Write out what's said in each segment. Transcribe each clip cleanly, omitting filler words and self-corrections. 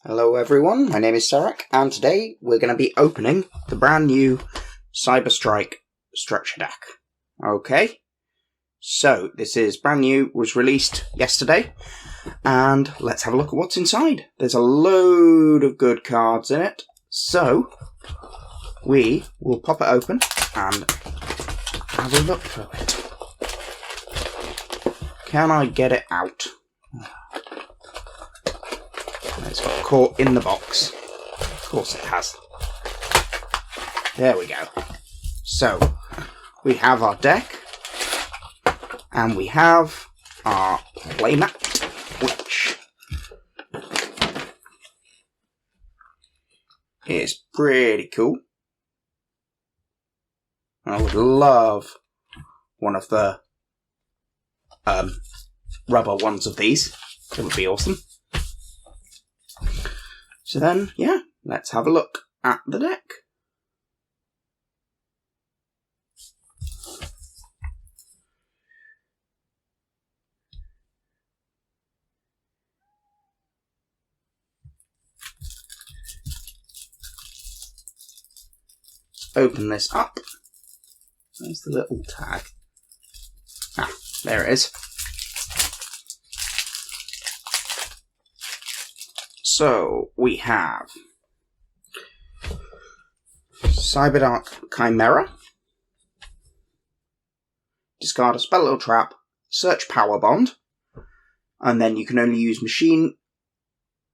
Hello everyone, my name is Sarek, and today we're going to be opening the brand new Cyberstrike structure deck. Okay, so this is brand new, was released yesterday, and let's have a look at what's inside. There's a load of good cards in it, so we will pop it open and have a look through it. Can I get it out? It's got caught in the box. Of course it has. There we go. So, we have our deck, and we have our playmat, which is pretty cool. I would love one of the rubber ones of these. It would be awesome. So then, yeah, let's have a look at the deck. Open this up. There's the little tag. Ah, there it is. So, we have Cyberdark Chimera, discard a spell or trap, search Power Bond, and then you can only use machine,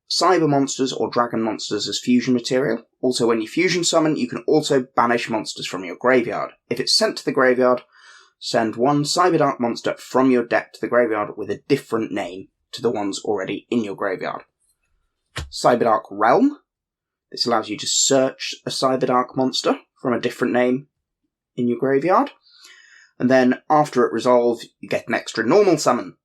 cyber monsters or dragon monsters as fusion material. Also, when you fusion summon, you can also banish monsters from your graveyard. If it's sent to the graveyard, send one Cyberdark monster from your deck to the graveyard with a different name to the ones already in your graveyard. Cyberdark Realm. This allows you to search a Cyberdark monster from a different name in your graveyard. And then, after it resolves, you get an extra normal summon.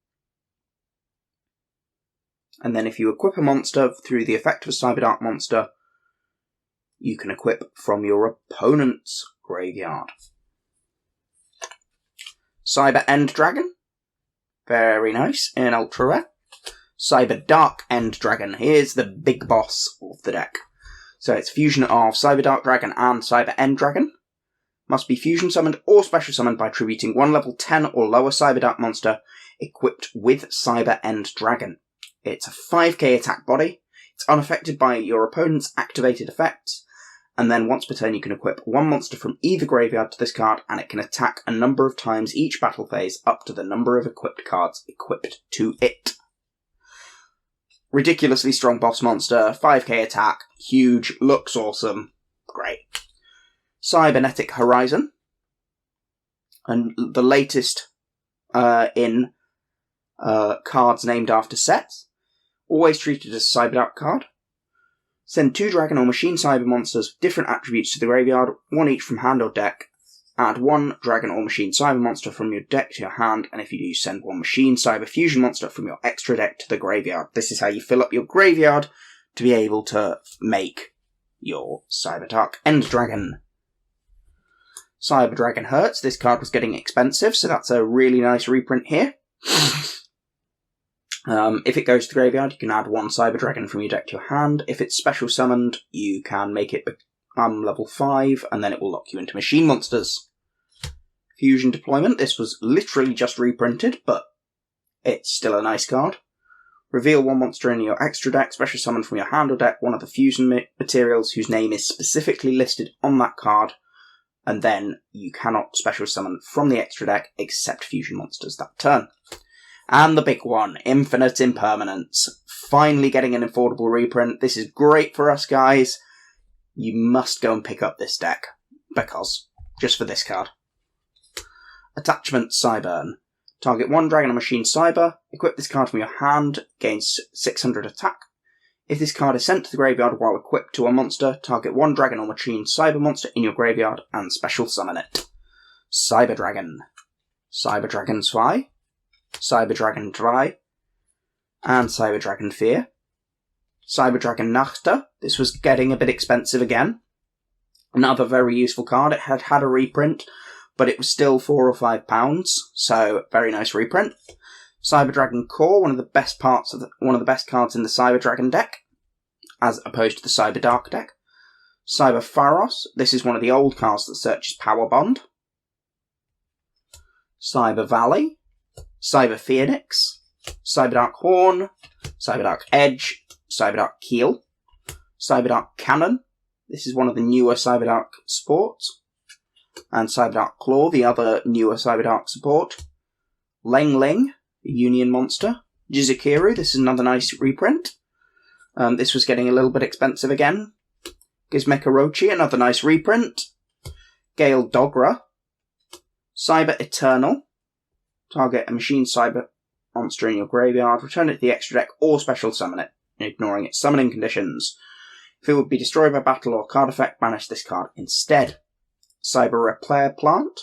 And then if you equip a monster through the effect of a Cyberdark monster, you can equip from your opponent's graveyard. Cyber End Dragon. Very nice, in Ultra Rare. Cyberdark End Dragon. Here's the big boss of the deck. So it's fusion of Cyberdark Dragon and Cyber End Dragon. Must be fusion summoned or special summoned by attributing one level 10 or lower Cyberdark monster equipped with Cyber End Dragon. It's a 5k attack body. It's unaffected by your opponent's activated effects. And then once per turn you can equip one monster from either graveyard to this card, and it can attack a number of times each battle phase up to the number of equipped cards equipped to it. Ridiculously strong boss monster, 5k attack, huge, looks awesome, great. Cybernetic Horizon, and the latest in cards named after sets, always treated as a Cyberdark card. Send 2 dragon or machine cyber monsters with different attributes to the graveyard, one each from hand or deck. Add 1 dragon or machine cyber monster from your deck to your hand, and if you do, send 1 machine cyber fusion monster from your extra deck to the graveyard. This is how you fill up your graveyard to be able to make your Cyberdark End Dragon. Cyber Dragon Hurts. This card was getting expensive, so that's a really nice reprint here. If it goes to the graveyard, you can add 1 Cyber Dragon from your deck to your hand. If it's special summoned, you can make it level 5, and then it will lock you into machine monsters. Fusion Deployment. This was literally just reprinted, but it's still a nice card. Reveal 1 monster in your extra deck, special summon from your hand or deck one of the fusion materials whose name is specifically listed on that card, and then you cannot special summon from the extra deck except fusion monsters that turn. And the big one, Infinite Impermanence. Finally getting an affordable reprint. This is great for us guys. You must go and pick up this deck, because, just for this card. Attachment Cyburn. Target 1 dragon or machine cyber, equip this card from your hand, gains 600 attack. If this card is sent to the graveyard while equipped to a monster, target 1 dragon or machine cyber monster in your graveyard and special summon it. Cyber Dragon. Cyber Dragon 2, Cyber Dragon 3, and Cyber Dragon 4. Cyber Dragon Nachter. This was getting a bit expensive again. Another very useful card. It had had a reprint, but it was still £4 or £5, so very nice reprint. Cyber Dragon Core, one of the best cards in the Cyber Dragon deck. as opposed to the cyberdark deck. Cyber Pharos, this is one of the old cards that searches Power Bond. Cyber Valley, Cyber Phoenix, Cyberdark Horn, Cyberdark Edge, Cyberdark Keel, Cyberdark Cannon, this is one of the newer Cyberdark supports, and Cyberdark Claw, the other newer Cyberdark support. Ling Ling, the Union monster. Jizukiru, this is another nice reprint. This was getting a little bit expensive again. Gizmekarochi, another nice reprint. Gale Dogra. Cyber Eternal. Target a machine cyber monster in your graveyard, return it to the extra deck, or special summon it, ignoring its summoning conditions. If it would be destroyed by battle or card effect, banish this card instead. Cyber Repair Plant.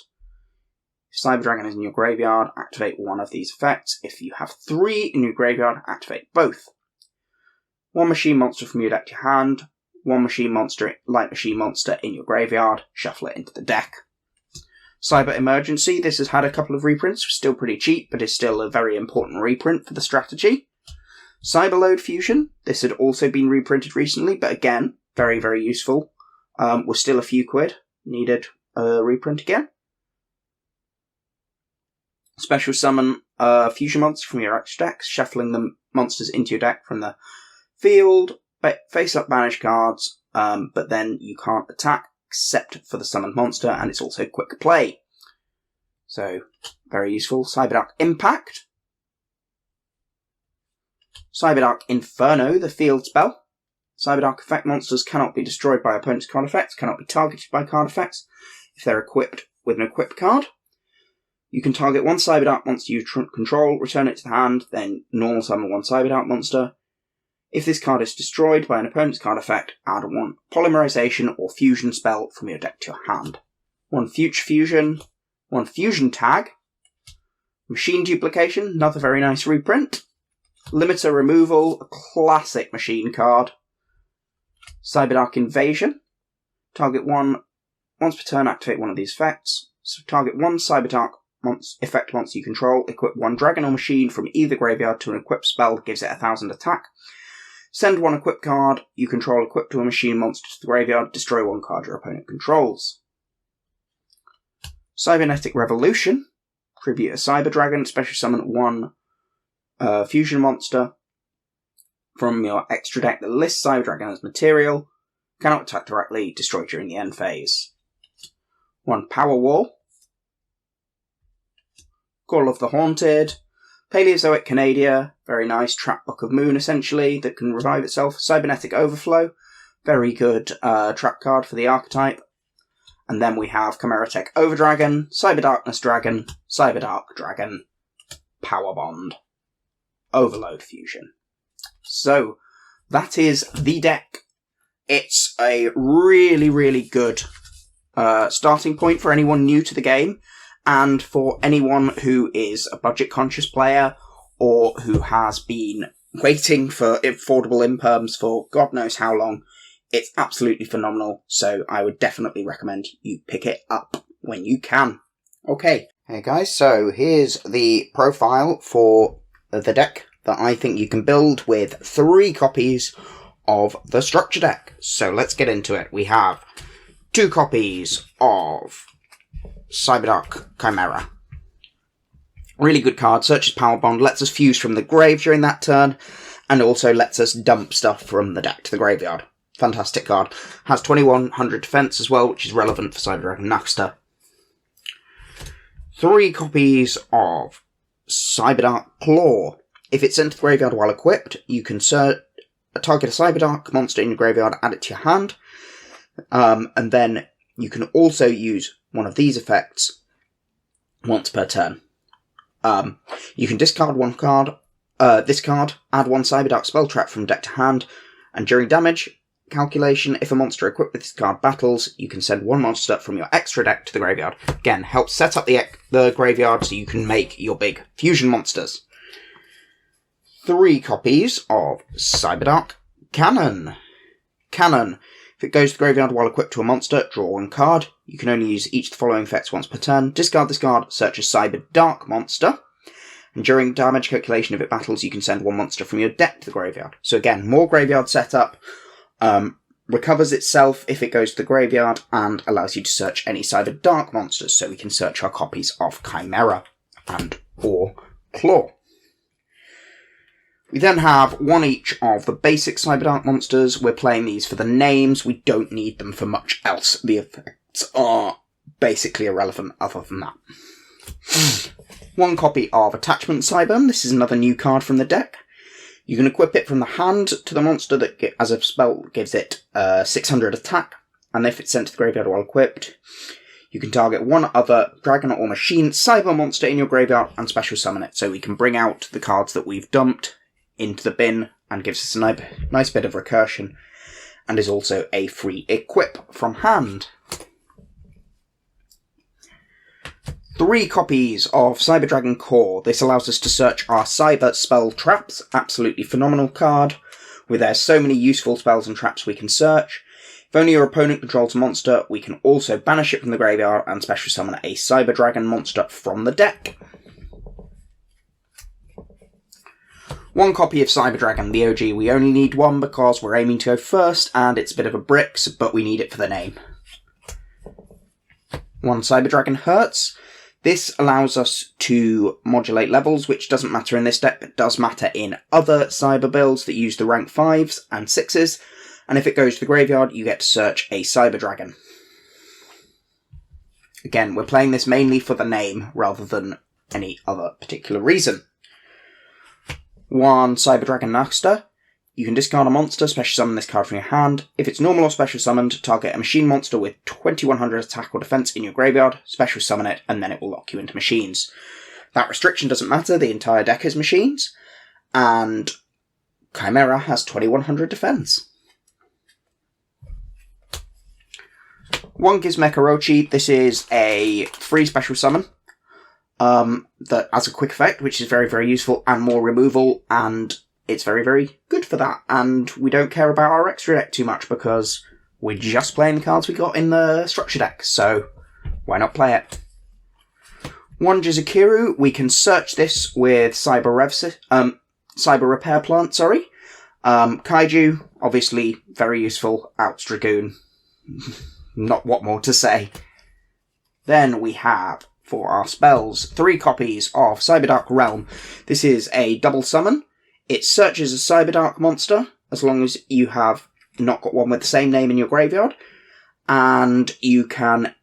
If Cyber Dragon is in your graveyard, activate one of these effects. If you have 3 in your graveyard, activate both. 1 machine monster from your deck to your hand, 1 machine monster, light machine monster in your graveyard, shuffle it into the deck. Cyber Emergency, this has had a couple of reprints, still pretty cheap, but is still a very important reprint for the strategy. Cyberload Fusion, this had also been reprinted recently, but again, very, very useful. Was still a few quid, needed a reprint again. Special Summon Fusion Monster from your extra deck, shuffling the monsters into your deck from the field, face up banish cards, but then you can't attack except for the summoned monster, and it's also quick play. So, very useful. Cyberdark Impact. Cyberdark Inferno, the field spell. Cyberdark effect monsters cannot be destroyed by opponent's card effects, cannot be targeted by card effects if they're equipped with an equipped card. You can target 1 Cyberdark monster you control, return it to the hand, then normal summon 1 Cyberdark monster. If this card is destroyed by an opponent's card effect, add 1 Polymerization or Fusion spell from your deck to your hand. 1 Future Fusion, 1 Fusion Tag, Machine Duplication, another very nice reprint, Limiter Removal, a classic machine card, Cyberdark Invasion, target 1, once per turn activate one of these effects, so target 1 Cyberdark effect monster you control, equip 1 dragon or machine from either graveyard to an equipped spell that gives it 1000 attack. Send 1 equipped card you control equipped to a machine monster to the graveyard, destroy 1 card your opponent controls. Cybernetic Revolution, tribute a Cyber Dragon, special summon 1 fusion monster from your extra deck that lists Cyber Dragon as material, cannot attack directly, destroy during the end phase. 1 Power Wall, Call of the Haunted, Paleozoic Canadia, very nice trap Book of Moon essentially, that can revive itself. Cybernetic Overflow, very good trap card for the archetype. And then we have Chimeratech Overdragon, Cyberdarkness Dragon, Cyberdark Dragon, Power Bond, Overload Fusion. So, that is the deck. It's a really, really good starting point for anyone new to the game. And for anyone who is a budget-conscious player, or who has been waiting for affordable imperms for God knows how long, it's absolutely phenomenal, so I would definitely recommend you pick it up when you can. Okay, hey guys, so here's the profile for the deck that I think you can build with 3 copies of the structure deck. So let's get into it. We have 2 copies of Cyberdark Chimera. Really good card, searches Power Bond, lets us fuse from the grave during that turn, and also lets us dump stuff from the deck to the graveyard. Fantastic card. Has 2100 defense as well, which is relevant for Cyberdragon Naxter. 3 copies of Cyberdark Claw. If it's sent to the graveyard while equipped, you can target a Cyberdark monster in your graveyard, add it to your hand, and then you can also use one of these effects once per turn. You can discard 1 card, this card, add 1 Cyberdark spell trap from deck to hand, and during damage calculation, if a monster equipped with this card battles, you can send 1 monster from your extra deck to the graveyard. Again, helps set up the graveyard so you can make your big fusion monsters. 3 copies of Cyberdark Cannon. Cannon. If it goes to the graveyard while equipped to a monster, draw 1 card. You can only use each of the following effects once per turn. Discard this card, search a Cyberdark monster. And during damage calculation, if it battles, you can send 1 monster from your deck to the graveyard. So again, more graveyard setup recovers itself if it goes to the graveyard, and allows you to search any cyberdark monsters, so we can search our copies of Chimera and or Claw. We then have one each of the basic cyberdark monsters. We're playing these for the names. We don't need them for much else. The effects are basically irrelevant other than that. One copy of Attachment Cyber. This is another new card from the deck. You can equip it from the hand to the monster that, as a spell, gives it 600 attack, and if it's sent to the graveyard while equipped, you can target one other dragon or machine cyber monster in your graveyard and special summon it, so we can bring out the cards that we've dumped into the bin, and gives us a nice bit of recursion, and is also a free equip from hand. 3 copies of Cyber Dragon Core. This allows us to search our cyber spell traps. Absolutely phenomenal card, where there's so many useful spells and traps we can search. If only your opponent controls a monster, we can also banish it from the graveyard and special summon a Cyber Dragon monster from the deck. 1 copy of Cyber Dragon, the OG. We only need 1 because we're aiming to go first, and it's a bit of a bricks, but we need it for the name. 1 Cyber Dragon Hertz. This allows us to modulate levels, which doesn't matter in this deck, but does matter in other cyber builds that use the rank 5s and 6s, and if it goes to the graveyard, you get to search a Cyber Dragon. Again, we're playing this mainly for the name, rather than any other particular reason. 1 Cyber Dragon Master. You can discard a monster, special summon this card from your hand. If it's normal or special summoned, target a machine monster with 2100 attack or defense in your graveyard, special summon it, and then it will lock you into machines. That restriction doesn't matter, the entire deck is machines, and Chimera has 2100 defense. 1 Gizmecha Orochi. This is a free special summon that has a quick effect, which is very, very useful, and more removal, and it's very, very good for that, and we don't care about our extra deck too much because we're just playing the cards we got in the structure deck, so why not play it? 1 Jizukiru. We can search this with Cyber Repair Plant, Kaiju, obviously very useful. Outs Dragoon. Not what more to say. Then we have, for our spells, 3 copies of Cyberdark Realm. This is a double summon. It searches a Cyberdark monster, as long as you have not got one with the same name in your graveyard. And you can,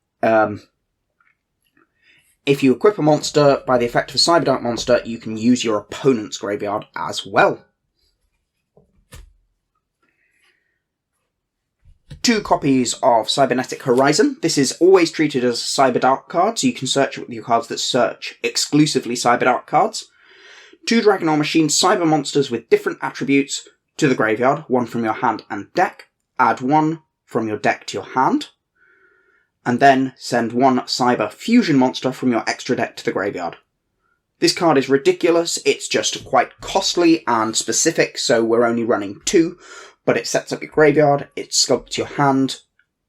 if you equip a monster by the effect of a Cyberdark monster, you can use your opponent's graveyard as well. 2 copies of Cybernetic Horizon. This is always treated as a Cyberdark card, so you can search it with your cards that search exclusively Cyberdark cards. 2 Dragon or Machine cyber monsters with different attributes to the graveyard, 1 from your hand and deck. Add 1 from your deck to your hand. And then send 1 cyber fusion monster from your extra deck to the graveyard. This card is ridiculous, it's just quite costly and specific, so we're only running 2, but it sets up your graveyard, it sculpts your hand,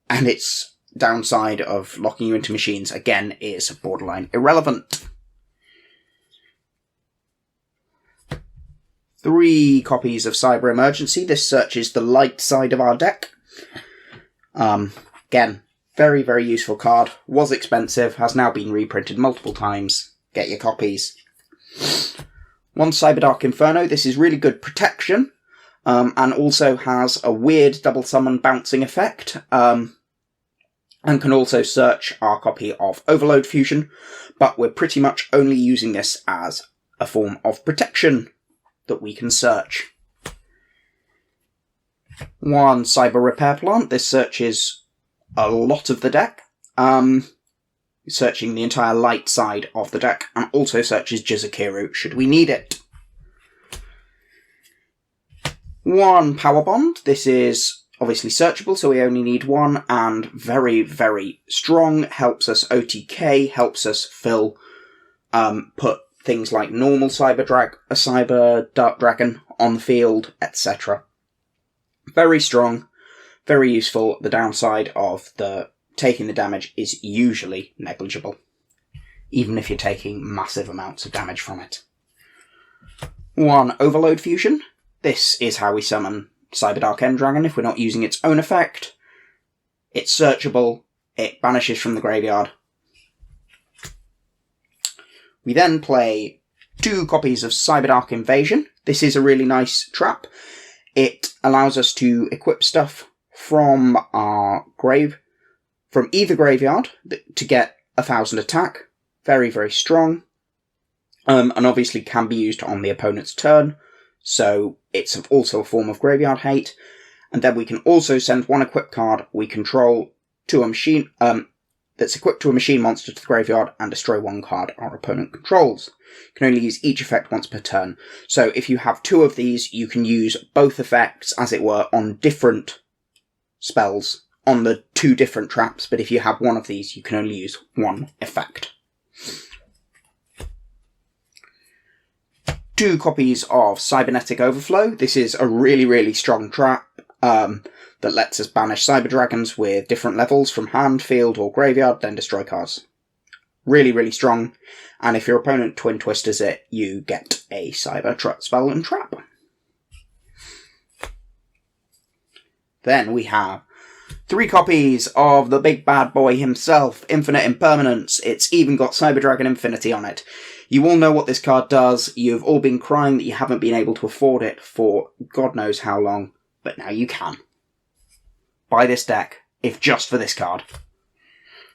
and its downside of locking you into machines, again, is borderline irrelevant. 3 copies of Cyber Emergency. This searches the light side of our deck. Again, very, very useful card. Was expensive, has now been reprinted multiple times. Get your copies. 1 Cyberdark Inferno. This is really good protection, and also has a weird double summon bouncing effect, and can also search our copy of Overload Fusion, but we're pretty much only using this as a form of protection that we can search. 1 Cyber Repair Plant. This searches a lot of the deck, searching the entire light side of the deck, and also searches Jizukiru should we need it. 1 Power Bond. This is obviously searchable, so we only need 1, and very, very strong. Helps us OTK, helps us fill, put things like normal Cyber Dark Dragon on the field, etc. Very strong, very useful. The downside of taking the damage is usually negligible, even if you're taking massive amounts of damage from it. 1 Overload Fusion. This is how we summon Cyberdark End-Dragon if we're not using its own effect. It's searchable. It banishes from the graveyard. We then play 2 copies of Cyberdark Invasion. This is a really nice trap. It allows us to equip stuff from either graveyard to get 1000 attack. Very, very strong. And obviously can be used on the opponent's turn. So it's also a form of graveyard hate. And then we can also send 1 equipped card we control to a machine, that's equipped to a machine monster to the graveyard and destroy 1 card our opponent controls. You can only use each effect once per turn. So if you have 2 of these, you can use both effects, as it were, on different spells, on the 2 different traps, but if you have 1 of these, you can only use 1 effect. 2 copies of Cybernetic Overflow. This is a really, really strong trap that lets us banish Cyber Dragons with different levels from hand, field, or graveyard, then destroy cards. Really, really strong. And if your opponent Twin Twisters it, you get a Cyber spell and trap. Then we have 3 copies of the big bad boy himself, Infinite Impermanence. It's even got Cyber Dragon Infinity on it. You all know what this card does. You've all been crying that you haven't been able to afford it for God knows how long, but now you can. Buy this deck, if just for this card.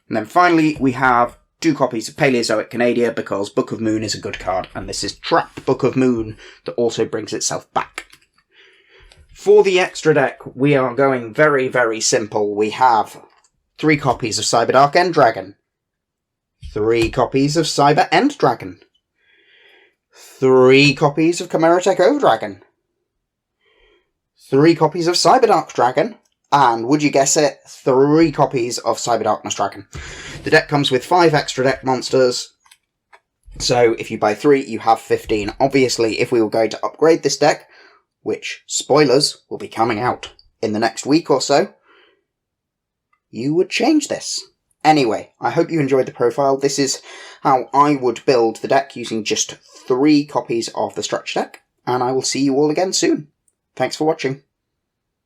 And then finally, we have 2 copies of Paleozoic Canadia, because Book of Moon is a good card, and this is Trap Book of Moon that also brings itself back. For the extra deck, we are going very, very simple. We have 3 copies of Cyberdark End-Dragon, 3 copies of Cyber End-Dragon, 3 copies of Chimeratech Overdragon, 3 copies of Cyberdark Dragon, and, would you guess it, 3 copies of Cyberdarkness Dragon. The deck comes with 5 extra deck monsters, so if you buy 3, you have 15. Obviously, if we were going to upgrade this deck, which, spoilers, will be coming out in the next week or so, you would change this. Anyway, I hope you enjoyed the profile. This is how I would build the deck using just 3 copies of the structure deck, and I will see you all again soon. Thanks for watching.